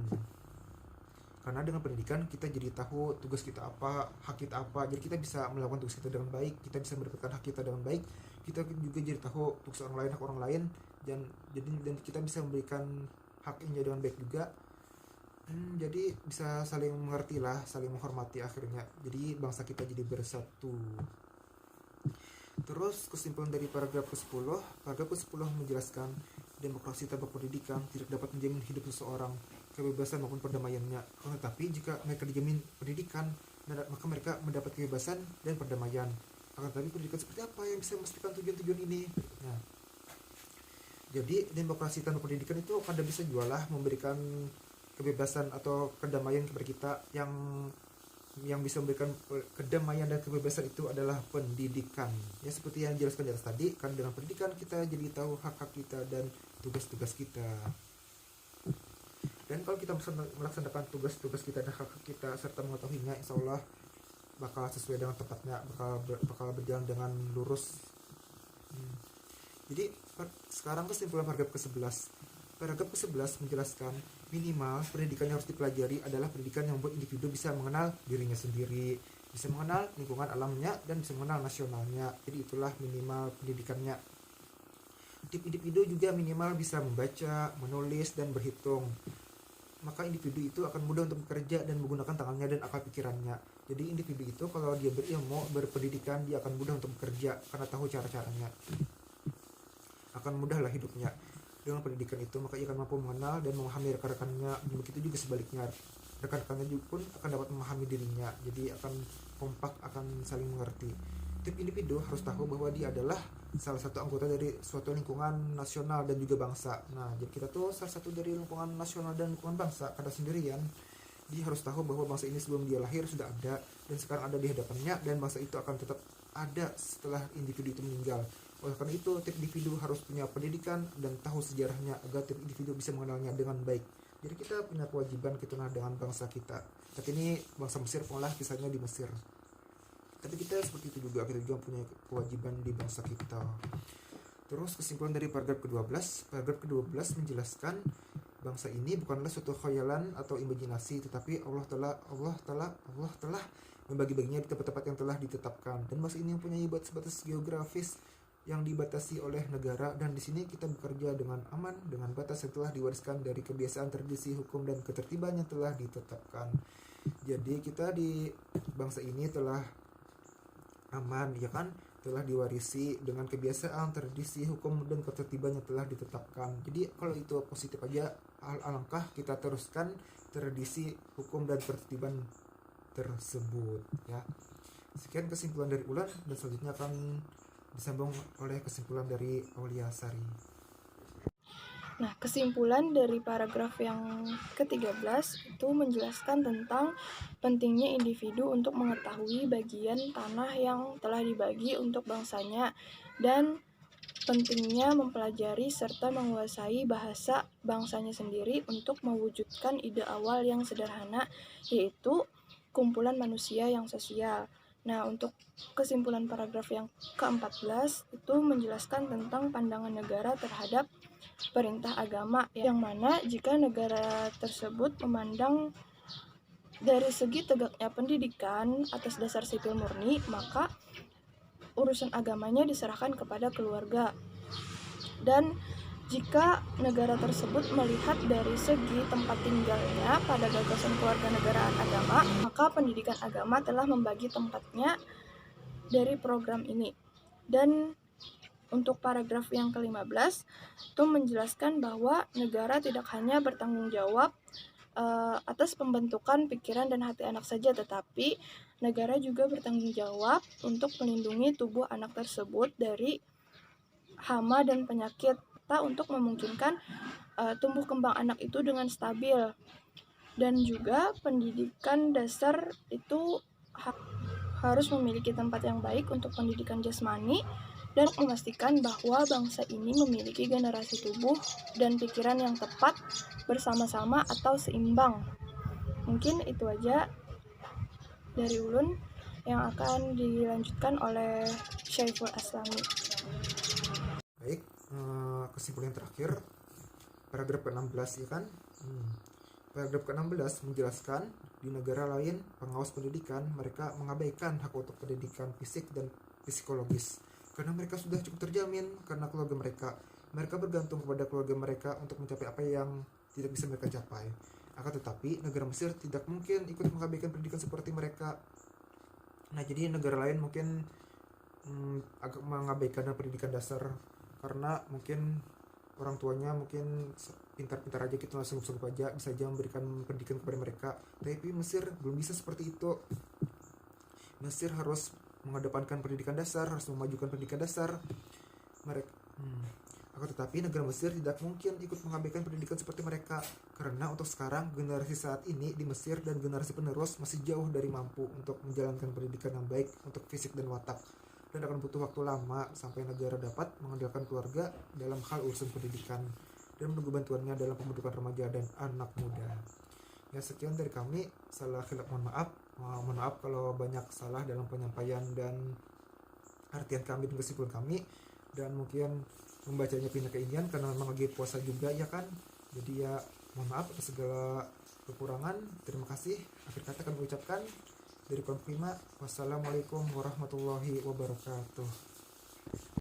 Karena dengan pendidikan kita jadi tahu tugas kita apa, hak kita apa. Jadi kita bisa melakukan tugas kita dengan baik, kita bisa mendapatkan hak kita dengan baik. Kita juga jadi tahu tugas orang lain, hak orang lain, dan kita bisa memberikan haknya dengan baik juga. Jadi bisa saling mengerti lah, saling menghormati akhirnya. Jadi bangsa kita jadi bersatu. Terus kesimpulan dari paragraf ke-10, paragraf ke-10 menjelaskan demokrasi tanpa pendidikan tidak dapat menjamin hidup seseorang, kebebasan maupun perdamaiannya. Tetapi jika mereka dijamin pendidikan, maka mereka mendapat kebebasan dan perdamaian. Akan tetapi pendidikan seperti apa yang bisa memastikan tujuan-tujuan ini? Nah, jadi demokrasi tanpa pendidikan itu kada bisa jualah memberikan kebebasan atau kedamaian kepada kita. Yang bisa memberikan kedamaian dan kebebasan itu adalah pendidikan. Ya seperti yang dijelaskan di atas tadi, kan dengan pendidikan kita jadi tahu hak-hak kita dan tugas-tugas kita. Dan kalau kita melaksanakan tugas-tugas kita dan hak-hak kita serta mengetahuinya, insya Allah bakal sesuai dengan tempatnya, bakal berjalan dengan lurus. Jadi sekarang kesimpulan paragraf ke-11. Paragraf ke-11 menjelaskan minimal pendidikan yang harus dipelajari adalah pendidikan yang membuat individu bisa mengenal dirinya sendiri, bisa mengenal lingkungan alamnya, dan bisa mengenal nasionalnya. Jadi itulah minimal pendidikannya. Tiap individu juga minimal bisa membaca, menulis, dan berhitung. Maka individu itu akan mudah untuk bekerja dan menggunakan tangannya dan akal pikirannya. Jadi individu itu kalau dia berilmu, berpendidikan, dia akan mudah untuk bekerja karena tahu cara-caranya. Akan mudahlah hidupnya. Dengan pendidikan itu maka ia akan mampu mengenal dan memahami rekan-rekannya. Begitu juga sebaliknya, rekan-rekannya juga pun akan dapat memahami dirinya. Jadi akan kompak, akan saling mengerti. tiap individu harus tahu bahwa dia adalah salah satu anggota dari suatu lingkungan nasional dan juga bangsa. Nah, jadi kita tuh salah satu dari lingkungan nasional dan lingkungan bangsa. Karena sendirian, dia harus tahu bahwa bangsa ini sebelum dia lahir sudah ada dan sekarang ada di hadapannya, dan bangsa itu akan tetap ada setelah individu itu meninggal. Oleh karena itu, tiap individu harus punya pendidikan dan tahu sejarahnya agar tiap individu bisa mengenalnya dengan baik. Jadi kita punya kewajiban kita dengan bangsa kita. Tapi ini bangsa Mesir pengolah kisahnya di Mesir. Tapi kita seperti itu juga, kita juga punya kewajiban di bangsa kita. Terus kesimpulan dari paragraf ke-12. Paragraf ke-12 menjelaskan bangsa ini bukanlah suatu khayalan atau imajinasi, tetapi Allah telah membagi-baginya di tempat-tempat yang telah ditetapkan. Dan bangsa ini mempunyai batas-batas geografis yang dibatasi oleh negara, dan di sini kita bekerja dengan aman dengan batas yang telah diwariskan dari kebiasaan, tradisi, hukum, dan ketertiban yang telah ditetapkan. Jadi kita di bangsa ini telah aman, ya kan, telah diwarisi dengan kebiasaan, tradisi, hukum, dan ketertiban yang telah ditetapkan. Jadi kalau itu positif aja, alangkah kita teruskan tradisi, hukum, dan ketertiban tersebut, ya. Sekian kesimpulan dari Ulan, dan selanjutnya akan disambung oleh kesimpulan dari Aulia Sari. Nah, kesimpulan dari paragraf yang ke-13 itu menjelaskan tentang pentingnya individu untuk mengetahui bagian tanah yang telah dibagi untuk bangsanya, dan pentingnya mempelajari serta menguasai bahasa bangsanya sendiri untuk mewujudkan ide awal yang sederhana, yaitu kumpulan manusia yang sosial. Nah, untuk kesimpulan paragraf yang ke-14 itu menjelaskan tentang pandangan negara terhadap perintah agama, yang mana jika negara tersebut memandang dari segi tegaknya pendidikan atas dasar sipil murni, maka urusan agamanya diserahkan kepada keluarga. Dan jika negara tersebut melihat dari segi tempat tinggalnya pada gagasan kewarganegaraan agama, maka pendidikan agama telah membagi tempatnya dari program ini. Dan untuk paragraf yang ke-15 itu menjelaskan bahwa negara tidak hanya bertanggung jawab atas pembentukan pikiran dan hati anak saja, tetapi negara juga bertanggung jawab untuk melindungi tubuh anak tersebut dari hama dan penyakit, untuk memungkinkan tumbuh kembang anak itu dengan stabil. Dan juga pendidikan dasar itu harus memiliki tempat yang baik untuk pendidikan jasmani, dan memastikan bahwa bangsa ini memiliki generasi tubuh dan pikiran yang tepat bersama-sama atau seimbang. Mungkin itu aja dari Ulun, yang akan dilanjutkan oleh Syaiful Aslami. Baik, kesimpulan terakhir paragraf ke-16, ya kan. Paragraf ke-16 menjelaskan di negara lain pengawas pendidikan mereka mengabaikan hak untuk pendidikan fisik dan psikologis karena mereka sudah cukup terjamin karena keluarga mereka bergantung kepada keluarga mereka untuk mencapai apa yang tidak bisa mereka capai. Akan tetapi negara Mesir tidak mungkin ikut mengabaikan pendidikan seperti mereka. Nah, jadi negara lain mungkin agak mengabaikan pendidikan dasar karena mungkin orang tuanya mungkin pintar-pintar aja gitu, sanggup-sanggup aja bisa aja memberikan pendidikan kepada mereka. Tapi Mesir belum bisa seperti itu. Mesir harus mengedepankan pendidikan dasar, harus memajukan pendidikan dasar. Akan tetapi negara Mesir tidak mungkin ikut mengabaikan pendidikan seperti mereka karena untuk sekarang generasi saat ini di Mesir dan generasi penerus masih jauh dari mampu untuk menjalankan pendidikan yang baik untuk fisik dan watak, dan akan butuh waktu lama sampai negara dapat mengandalkan keluarga dalam hal urusan pendidikan dan menunggu bantuannya dalam pembentukan remaja dan anak muda. Ya, sekian dari kami. Salah khilaf mohon maaf. Mohon maaf kalau banyak salah dalam penyampaian dan artian kami dan kesimpulan kami, dan mungkin membacanya pindah keinginan karena memang lagi puasa juga, ya kan. Jadi ya mohon maaf atas segala kekurangan. Terima kasih. Akhir kata kami ucapkan dari Konfirma, wassalamualaikum warahmatullahi wabarakatuh.